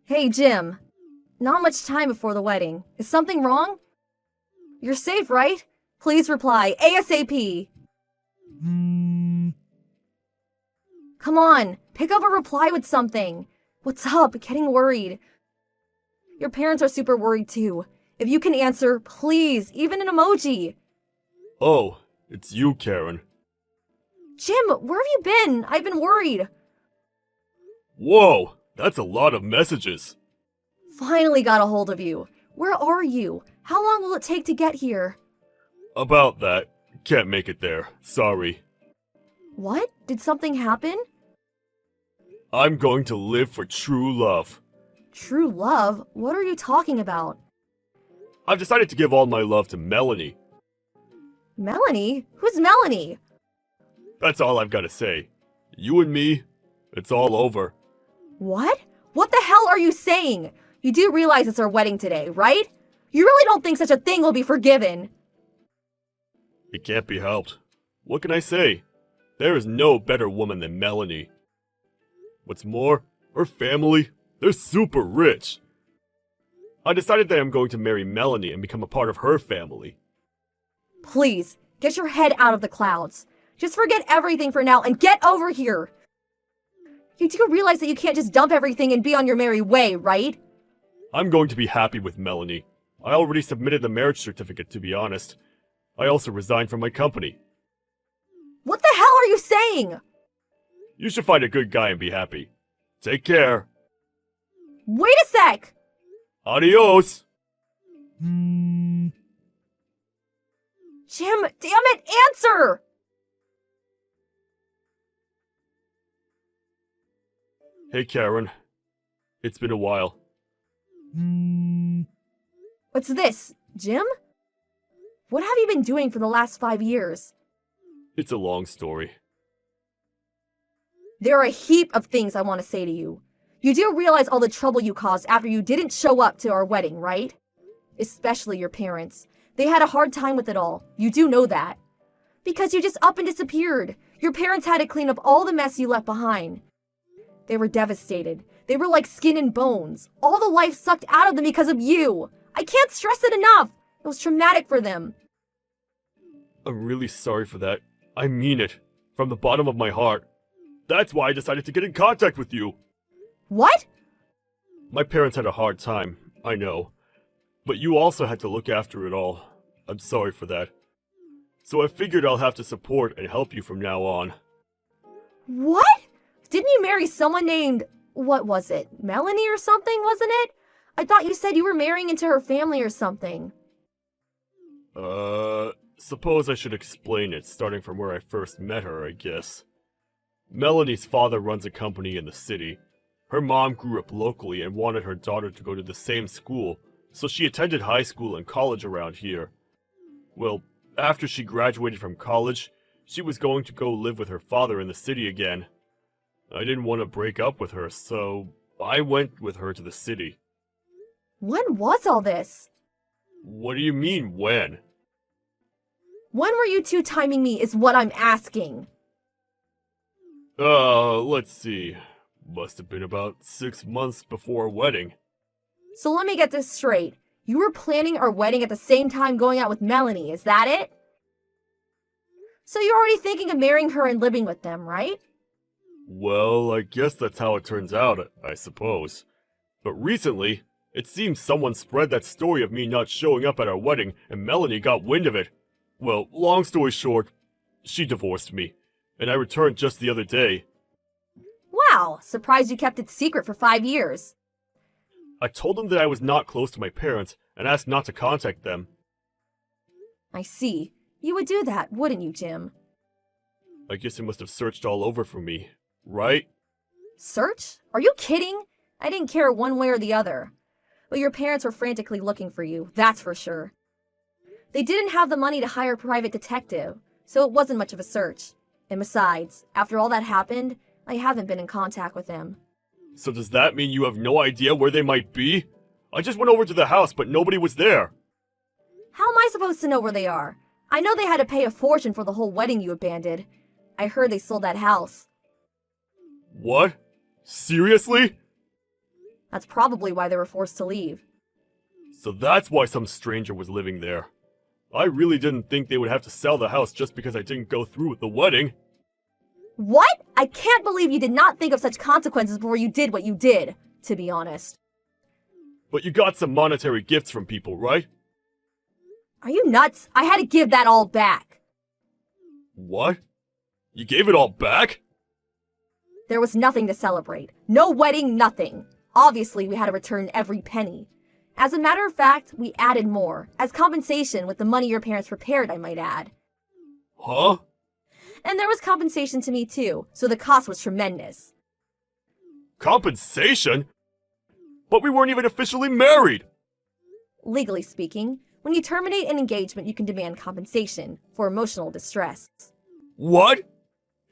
Hey, Jim. Not much time before the wedding. Is something wrong? You're safe, right? Please reply ASAP. Come on, pick up a reply with something. What's up? Getting worried. Your parents are super worried too. If you can answer, please, even an emoji. Oh, it's you, Karen. Jim, where have you been? I've been worried. Whoa, that's a lot of messages. Finally got a hold of you. Where are you? How long will it take to get here? About that, can't make it there. Sorry. What? Did something happen? I'm going to live for true love. True love? What are you talking about? I've decided to give all my love to Melanie. Melanie? Who's Melanie? That's all I've got to say. You and me, it's all over. What? What the hell are you saying? You do realize it's our wedding today, right? You really don't think such a thing will be forgiven? It can't be helped. What can I say? There is no better woman than Melanie. What's more, her family, they're super rich. I decided that I'm going to marry Melanie and become a part of her family. Please, get your head out of the clouds. Just forget everything for now and get over here. You do realize that you can't just dump everything and be on your merry way, right? I'm going to be happy with Melanie. I already submitted the marriage certificate, to be honest. I also resigned from my company. What the hell are you saying? You should find a good guy and be happy. Take care. Wait a sec! Adios! Jim, damn it, answer! Hey, Karen. It's been a while. What's this, Jim? What have you been doing for the last 5 years? It's a long story. There are a heap of things I want to say to you. You do realize all the trouble you caused after you didn't show up to our wedding, right? Especially your parents. They had a hard time with it all. You do know that. Because you just up and disappeared. Your parents had to clean up all the mess you left behind. They were devastated. They were like skin and bones. All the life sucked out of them because of you. I can't stress it enough. It was traumatic for them. I'm really sorry for that. I mean it. From the bottom of my heart. That's why I decided to get in contact with you. What? My parents had a hard time, I know. But you also had to look after it all. I'm sorry for that. So I figured I'll have to support and help you from now on. What? Didn't you marry someone named, what was it, Melanie or something, wasn't it? I thought you said you were marrying into her family or something. Suppose I should explain it, starting from where I first met her, I guess. Melanie's father runs a company in the city. Her mom grew up locally and wanted her daughter to go to the same school, so she attended high school and college around here. Well, after she graduated from college, she was going to go live with her father in the city again. I didn't want to break up with her, so I went with her to the city. When was all this? What do you mean, when? When were you two timing me is what I'm asking. Let's see. Must have been about 6 months before our wedding. So let me get this straight. You were planning our wedding at the same time going out with Melanie, is that it? So you're already thinking of marrying her and living with them, right? Well, I guess that's how it turns out, I suppose. But recently, it seems someone spread that story of me not showing up at our wedding, and Melanie got wind of it. Well, long story short, she divorced me, and I returned just the other day. Wow, surprised you kept it secret for 5 years. I told them that I was not close to my parents, and asked not to contact them. I see. You would do that, wouldn't you, Jim? I guess they must have searched all over for me, right? Search? Are you kidding? I didn't care one way or the other. But your parents were frantically looking for you, that's for sure. They didn't have the money to hire a private detective, so it wasn't much of a search. And besides, after all that happened, I haven't been in contact with them. So does that mean you have no idea where they might be? I just went over to the house, but nobody was there. How am I supposed to know where they are? I know they had to pay a fortune for the whole wedding you abandoned. I heard they sold that house. What? Seriously? That's probably why they were forced to leave. So that's why some stranger was living there. I really didn't think they would have to sell the house just because I didn't go through with the wedding. What? I can't believe you did not think of such consequences before you did what you did, to be honest. But you got some monetary gifts from people, right? Are you nuts? I had to give that all back. What? You gave it all back? There was nothing to celebrate. No wedding, nothing. Obviously, we had to return every penny. As a matter of fact, we added more, as compensation with the money your parents prepared, I might add. Huh? And there was compensation to me too, so the cost was tremendous. Compensation? But we weren't even officially married! Legally speaking, when you terminate an engagement, you can demand compensation for emotional distress. What?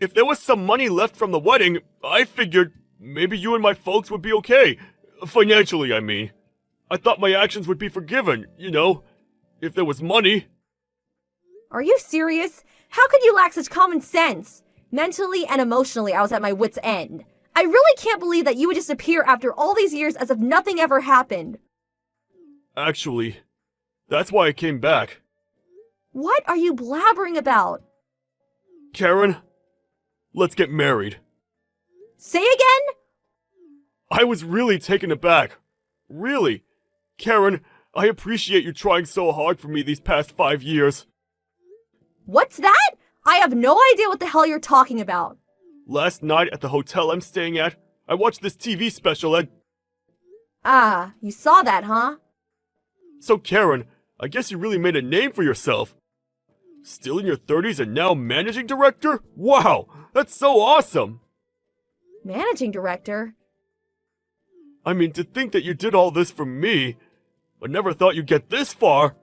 If there was some money left from the wedding, I figured maybe you and my folks would be okay. Financially, I mean. I thought my actions would be forgiven, you know, if there was money. Are you serious? How could you lack such common sense? Mentally and emotionally, I was at my wit's end. I really can't believe that you would just appear after all these years as if nothing ever happened. Actually, that's why I came back. What are you blabbering about? Karen, let's get married. Say again? I was really taken aback. Really. Karen, I appreciate you trying so hard for me these past 5 years. What's that? I have no idea what the hell you're talking about. Last night at the hotel I'm staying at, I watched this TV special and... Ah, you saw that, huh? So Karen, I guess you really made a name for yourself. Still in your 30s and now managing director? Wow, that's so awesome! Managing director? I mean, to think that you did all this for me, I never thought you'd get this far.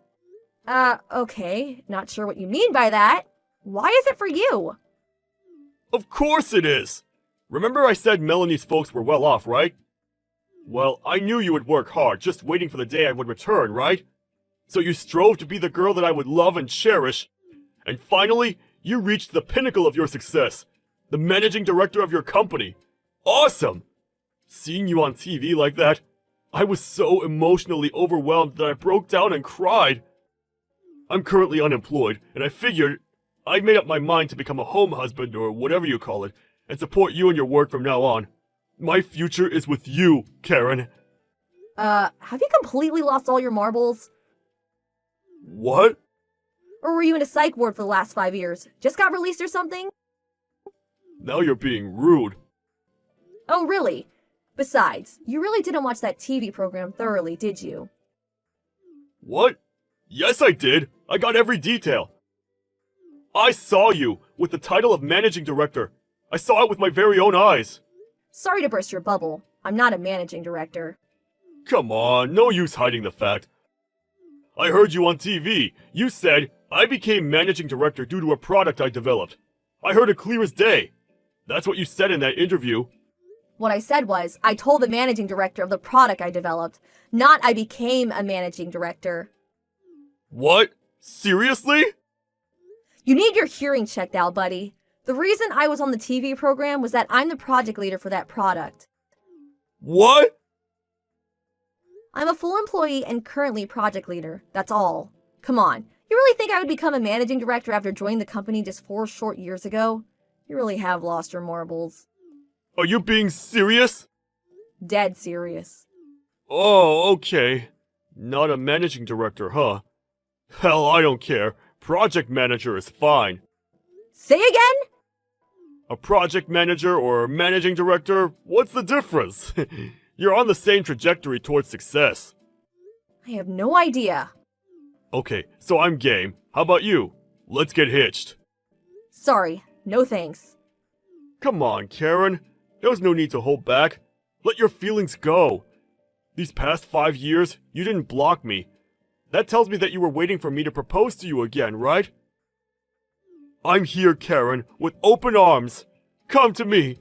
Okay. Not sure what you mean by that. Why is it for you? Of course it is! Remember I said Melanie's folks were well off, right? Well, I knew you would work hard, just waiting for the day I would return, right? So you strove to be the girl that I would love and cherish, and finally, you reached the pinnacle of your success, the managing director of your company. Awesome! Seeing you on TV like that, I was so emotionally overwhelmed that I broke down and cried. I'm currently unemployed, and I figured I'd made up my mind to become a home husband or whatever you call it, and support you in your work from now on. My future is with you, Karen. Have you completely lost all your marbles? What? Or were you in a psych ward for the last 5 years? Just got released or something? Now you're being rude. Oh, really? Besides, you really didn't watch that TV program thoroughly, did you? What? Yes, I did. I got every detail. I saw you with the title of managing director. I saw it with my very own eyes. Sorry to burst your bubble. I'm not a managing director. Come on, no use hiding the fact. I heard you on TV. You said, I became managing director due to a product I developed. I heard it clear as day. That's what you said in that interview. What I said was, I told the managing director of the product I developed, not I became a managing director. What? Seriously? You need your hearing checked out, buddy. The reason I was on the TV program was that I'm the project leader for that product. What? I'm a full employee and currently project leader. That's all. Come on. You really think I would become a managing director after joining the company just 4 short years ago? You really have lost your marbles. Are you being serious? Dead serious. Oh, okay. Not a managing director, huh? Hell, I don't care. Project manager is fine. Say again? A project manager or managing director, what's the difference? You're on the same trajectory towards success. I have no idea. Okay, so I'm game. How about you? Let's get hitched. Sorry, no thanks. Come on, Karen. There's no need to hold back. Let your feelings go. These past 5 years, you didn't block me. That tells me that you were waiting for me to propose to you again, right? I'm here, Karen, with open arms. Come to me.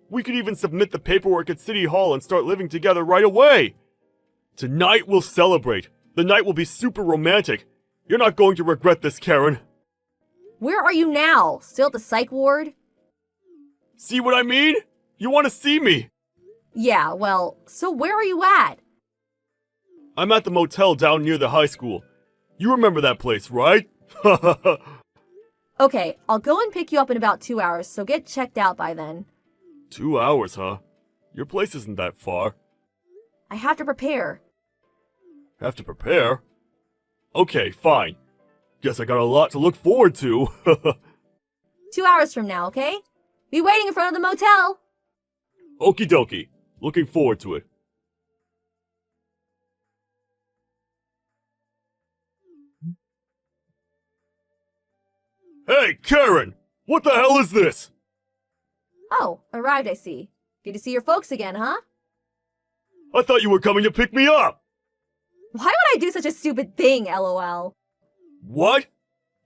We could even submit the paperwork at City Hall and start living together right away. Tonight we'll celebrate. The night will be super romantic. You're not going to regret this, Karen. Where are you now? Still at the psych ward? See what I mean? You want to see me? Yeah, well, so where are you at? I'm at the motel down near the high school. You remember that place, right? Okay, I'll go and pick you up in about 2 hours, so get checked out by then. 2 hours, huh? Your place isn't that far. I have to prepare. Have to prepare? Okay, fine. Guess I got a lot to look forward to. 2 hours from now, okay? Be waiting in front of the motel. Okie dokie. Looking forward to it. Hey, Karen! What the hell is this? Oh, arrived, I see. Good to see your folks again, huh? I thought you were coming to pick me up! Why would I do such a stupid thing, lol? What?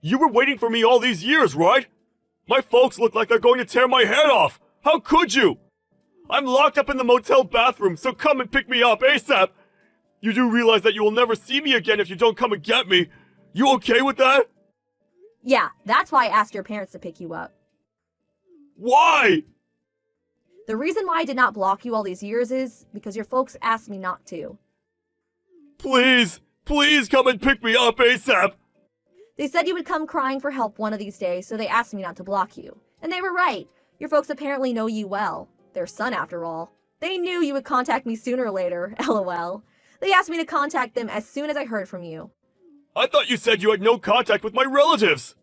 You were waiting for me all these years, right? My folks look like they're going to tear my head off! How could you? I'm locked up in the motel bathroom, so come and pick me up ASAP! You do realize that you will never see me again if you don't come and get me? You okay with that? Yeah, that's why I asked your parents to pick you up. Why? The reason why I did not block you all these years is because your folks asked me not to. Please, please come and pick me up ASAP! They said you would come crying for help one of these days, so they asked me not to block you. And they were right. Your folks apparently know you well. Their son, after all. They knew you would contact me sooner or later, lol. They asked me to contact them as soon as I heard from you. I thought you said you had no contact with my relatives!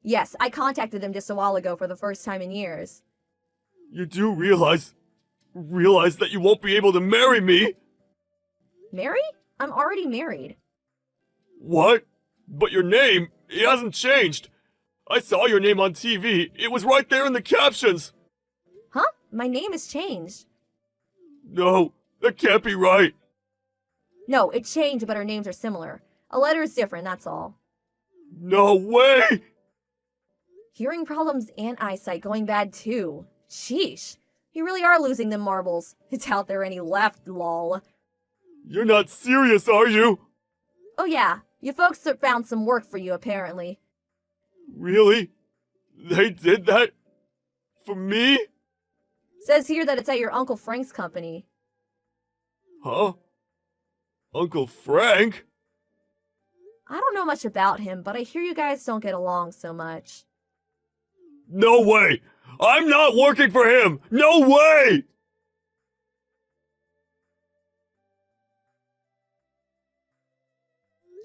Yes, I contacted them just a while ago for the first time in years. You do realize that you won't be able to marry me? Marry? I'm already married. What? But your name, it hasn't changed. I saw your name on TV. It was right there in the captions. Huh? My name has changed. No, that can't be right. No, it changed, but our names are similar. A letter is different, that's all. No way! Hearing problems and eyesight going bad too. Sheesh. You really are losing them marbles. It's out there any left, lol. You're not serious, are you? Oh yeah, your folks found some work for you apparently. Really? They did that? For me? Says here that it's at your Uncle Frank's company. Huh? Uncle Frank? I don't know much about him, but I hear you guys don't get along so much. No way! I'm not working for him! No way!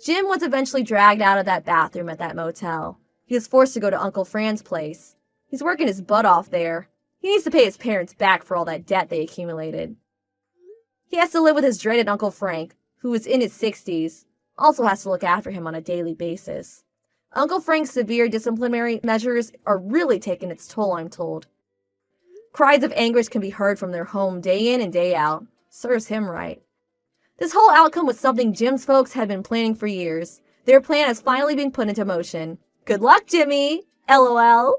Jim was eventually dragged out of that bathroom at that motel. He was forced to go to Uncle Fran's place. He's working his butt off there. He needs to pay his parents back for all that debt they accumulated. He has to live with his dreaded Uncle Frank, who is in his 60s, also has to look after him on a daily basis. Uncle Frank's severe disciplinary measures are really taking its toll, I'm told. Cries of anguish can be heard from their home day in and day out. Serves him right. This whole outcome was something Jim's folks had been planning for years. Their plan has finally been put into motion. Good luck, Jimmy! LOL.